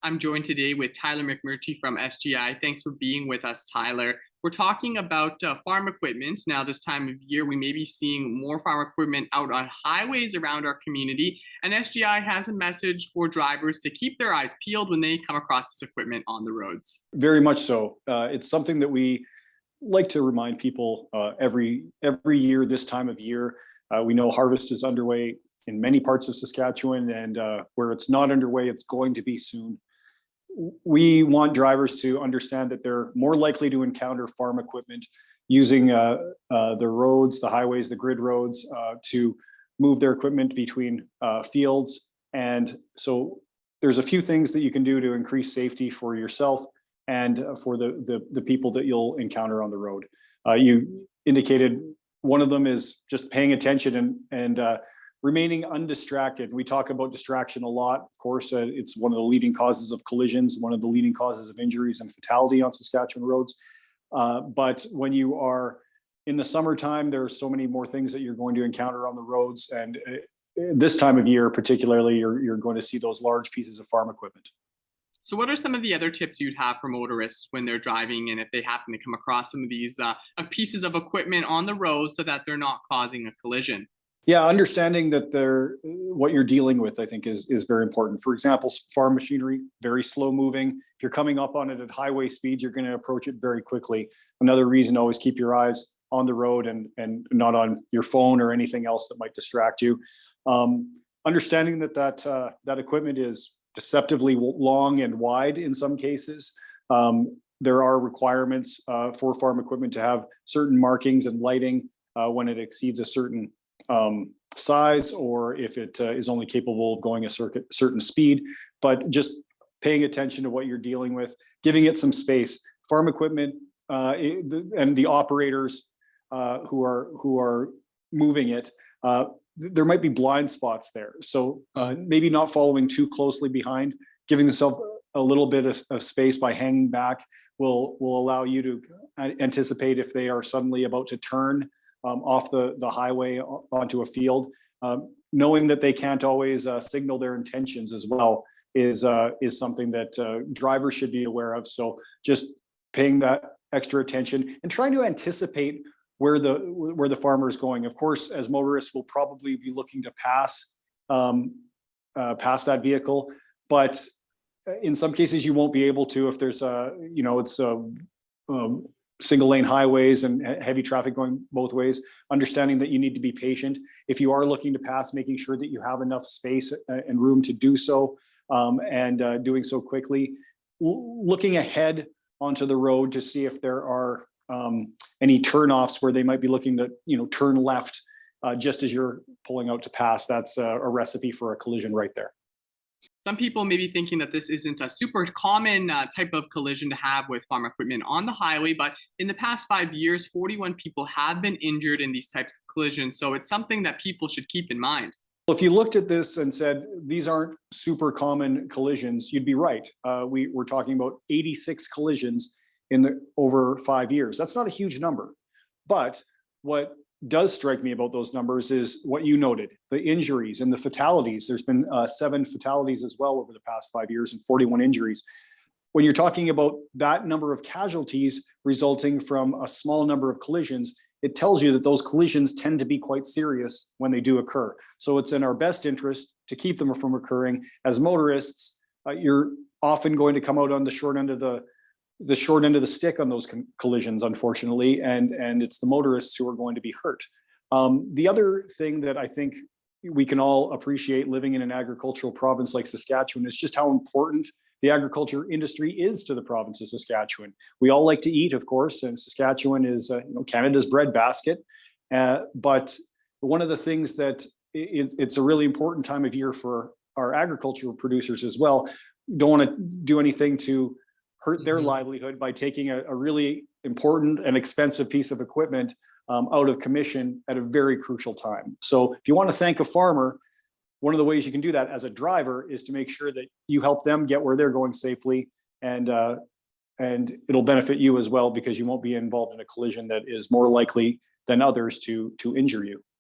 I'm joined today with Tyler McMurtry from SGI. Thanks for being with us, Tyler. We're talking about farm equipment. Now, this time of year, we may be seeing more farm equipment out on highways around our community. And SGI has a message for drivers to keep their eyes peeled when they come across this equipment on the roads. Very much so. It's something that we like to remind people every year this time of year. We know harvest is underway in many parts of Saskatchewan, and where it's not underway, it's going to be soon. We want drivers to understand that they're more likely to encounter farm equipment using the roads, the highways, the grid roads to move their equipment between fields. And so there's a few things that you can do to increase safety for yourself and for the people that you'll encounter on the road. You indicated one of them is just paying attention and remaining undistracted. We talk about distraction a lot. Of course, it's one of the leading causes of collisions, one of the leading causes of injuries and fatality on Saskatchewan roads. But when you are in the summertime, there are so many more things that you're going to encounter on the roads. And this time of year, particularly, you're going to see those large pieces of farm equipment. So what are some of the other tips you'd have for motorists when they're driving and if they happen to come across some of these pieces of equipment on the road so that they're not causing a collision? Yeah, understanding that what you're dealing with, I think, is very important. For example, farm machinery, very slow moving. If you're coming up on it at highway speeds, you're going to approach it very quickly. Another reason to always keep your eyes on the road and not on your phone or anything else that might distract you. Understanding that equipment is deceptively long and wide in some cases. There are requirements for farm equipment to have certain markings and lighting when it exceeds a certain size, or if it is only capable of going a certain speed. But just paying attention to what you're dealing with, giving it some space. Farm equipment and the operators who are moving it, there might be blind spots there. So maybe not following too closely behind, giving themselves a little bit of space by hanging back will allow you to anticipate if they are suddenly about to turn off the highway onto a field. Knowing that they can't always signal their intentions as well is something that drivers should be aware of. So just paying that extra attention and trying to anticipate where the farmer is going. Of course, as motorists, we'll probably be looking to pass that vehicle, but in some cases you won't be able to if there's single lane highways and heavy traffic going both ways. Understanding that you need to be patient. If you are looking to pass, making sure that you have enough space and room to do so, and doing so quickly. Looking ahead onto the road to see if there are any turnoffs where they might be looking to turn left just as you're pulling out to pass. That's a recipe for a collision right there. Some people may be thinking that this isn't a super common type of collision to have with farm equipment on the highway, but in the past 5 years, 41 people have been injured in these types of collisions. So it's something that people should keep in mind. Well, if you looked at this and said, these aren't super common collisions, you'd be right. We're talking about 86 collisions over 5 years. That's not a huge number. But what does strike me about those numbers is what you noted, the injuries and the fatalities. There's been 7 fatalities as well over the past 5 years and 41 injuries. When you're talking about that number of casualties resulting from a small number of collisions, it tells you that those collisions tend to be quite serious when they do occur. So it's in our best interest to keep them from occurring. As motorists, you're often going to come out on the short end of the stick on those collisions, unfortunately, and it's the motorists who are going to be hurt. The other thing that I think we can all appreciate living in an agricultural province like Saskatchewan is just how important the agriculture industry is to the province of Saskatchewan. We all like to eat, of course, and Saskatchewan is Canada's breadbasket. But one of the things that it's a really important time of year for our agricultural producers as well. Don't want to do anything to hurt their livelihood by taking a really important and expensive piece of equipment out of commission at a very crucial time. So if you want to thank a farmer, one of the ways you can do that as a driver is to make sure that you help them get where they're going safely, and it'll benefit you as well because you won't be involved in a collision that is more likely than others to injure you.